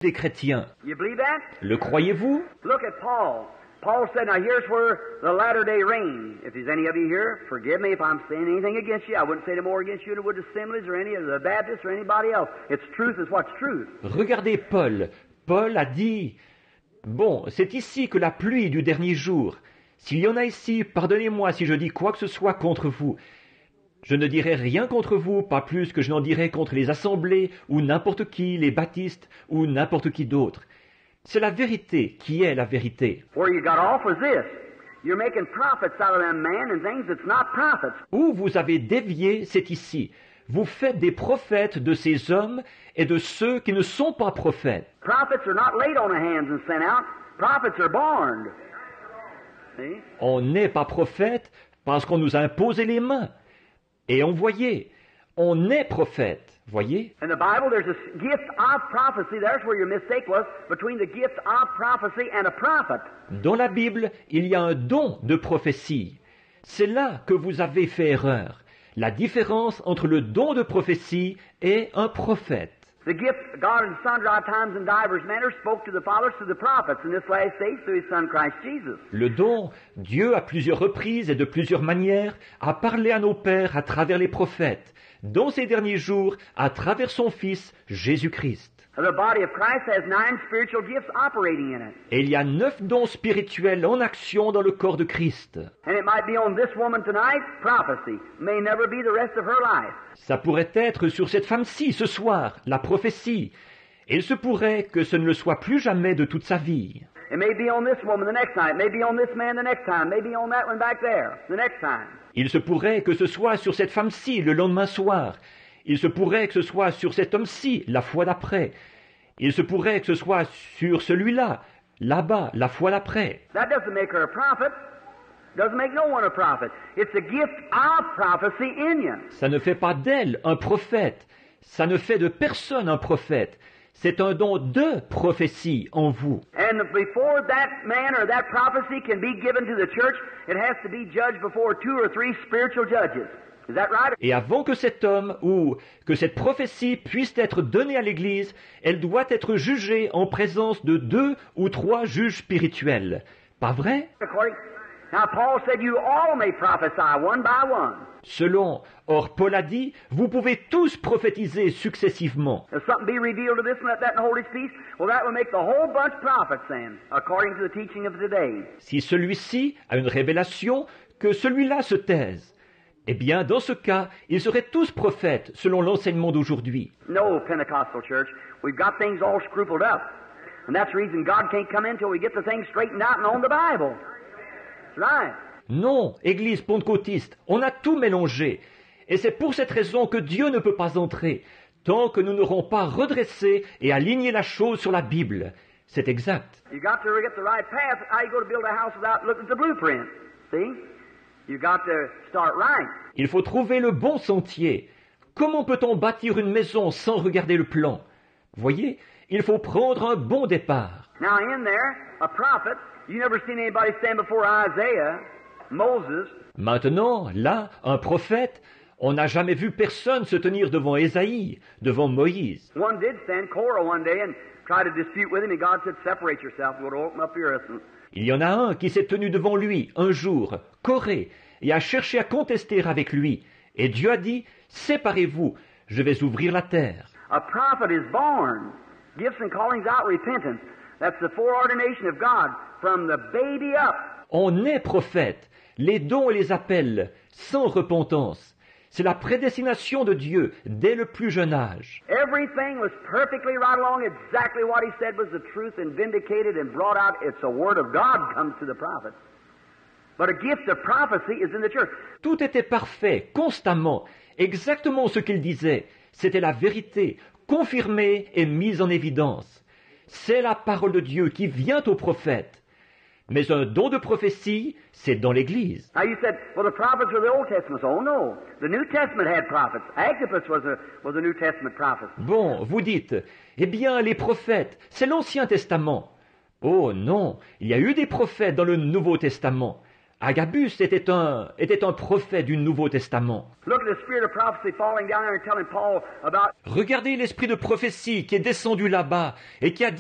des chrétiens. You believe that? Le croyez-vous? Look at Paul. Paul said, now here's where the latter-day reign. If there's any of you here, forgive me if I'm saying anything against you. I wouldn't say no more against you than I would the Assemblies or any of the Baptists or anybody else. It's truth is what's truth. Regardez Paul. Paul a dit, bon, c'est ici que la pluie du dernier jour. S'il y en a ici, pardonnez-moi si je dis quoi que ce soit contre vous. Je ne dirai rien contre vous, pas plus que je n'en dirai contre les assemblées ou n'importe qui, les baptistes ou n'importe qui d'autre. C'est la vérité qui est la vérité. Where you got off was this. You're making prophets out of them men and things that's not prophets. Où vous avez dévié, c'est ici. Vous faites des prophètes de ces hommes et de ceux qui ne sont pas prophètes. Prophets are not laid on the hands and sent out. Prophets are born. See? On n'est pas prophète parce qu'on nous a imposé les mains. Et envoyé. On est prophète. Voyez? In the Bible, there's a gift of prophecy. There's where your mistake was, between the gift of prophecy and a prophet. Dans la Bible, il y a un don de prophétie. C'est là que vous avez fait erreur. La différence entre le don de prophétie et un prophète. The gift God in sundry times and divers manners spoke to the fathers, to the prophets, in this last days through His Son Christ Jesus. Le don, Dieu à plusieurs reprises et de plusieurs manières a parlé à nos pères à travers les prophètes, dans ces derniers jours à travers son Fils Jésus-Christ. The body of Christ has 9 spiritual gifts operating in it. Et il y a 9 dons spirituels en action dans le corps de Christ. And it might be on this woman tonight, prophecy. May never be the rest of her life. Ça pourrait être sur cette femme-ci ce soir, la prophétie. Et il se pourrait que ce ne le soit plus jamais de toute sa vie. It may be on this woman the next time. It may be on this man the next time. Maybe on that one back there the next time. Il se pourrait que ce soit sur cette femme-ci le lendemain soir. Il se pourrait que ce soit sur cet homme-ci la fois d'après. Il se pourrait que ce soit sur celui-là, là-bas, la fois d'après. That doesn't make her a prophet. Doesn't make no one a prophet. It's the gift of prophecy in you. Ça ne fait pas d'elle un prophète. Ça ne fait de personne un prophète. C'est un don de prophétie en vous. And before that man or that prophecy can be given to the church, it has to be judged before 2 or 3 spiritual judges. Is that right? Et avant que cet homme ou que cette prophétie puisse être donnée à l'Église, elle doit être jugée en présence de 2 ou 3 juges spirituels. Pas vrai? Now Paul said you all may prophesy one by one. Selon, or Paul a dit, vous pouvez tous prophétiser successivement. If something be revealed to this and that and hold his peace, well that will make the whole bunch prophets then, according to the teaching of today. Si celui-ci a une révélation, que celui-là se taise. Eh bien, dans ce cas, ils seraient tous prophètes, selon l'enseignement d'aujourd'hui. No, Pentecostal church, we've got things all scrupled up. And that's the reason God can't come in till we get the things straightened out and on the Bible. That's right. Non, Église pentecôtiste, on a tout mélangé. Et c'est pour cette raison que Dieu ne peut pas entrer, tant que nous n'aurons pas redressé et aligné la chose sur la Bible. C'est exact. You got to get the right path. How you go to build a house without looking at the blueprint? See? You got to start right. Il faut trouver le bon sentier. Comment peut-on bâtir une maison sans regarder le plan? Voyez, il faut prendre un bon départ. Now in there, a prophet, you never seen anybody stand before Isaiah, Moses. Maintenant, là, un prophète, on n'a jamais vu personne se tenir devant Ésaïe, devant Moïse. One did stand, Korah, one day, and try to dispute with him, and God said, separate yourself, we'll open up your earth. Il y en a un qui s'est tenu devant lui, un jour, Corée, et a cherché à contester avec lui. Et Dieu a dit, séparez-vous, je vais ouvrir la terre. A prophet is born. Gifts and callings out repentance. That's the foreordination of God from the baby up. On est prophète, les dons et les appels, sans repentance. C'est la prédestination de Dieu dès le plus jeune âge. Everything was perfectly right along. Exactly what he said was the truth and vindicated and brought out. It's the word of God comes to the prophet. But a gift of prophecy is in the church. Tout était parfait, constamment, exactement ce qu'il disait. C'était la vérité, confirmée et mise en évidence. C'est la parole de Dieu qui vient au prophète. Mais un don de prophétie, c'est dans l'Église. Now you said, well, the prophets were the Old Testament. Oh no, the New Testament had prophets. Agabus was a New Testament prophet. Bon, vous dites, eh bien, les prophètes, c'est l'Ancien Testament. Oh non, il y a eu des prophètes dans le Nouveau Testament. Agabus était un prophète du Nouveau Testament. Look at the spirit of prophecy falling down there and telling Paul about Regardez l'esprit de prophétie qui est descendu là-bas et qui a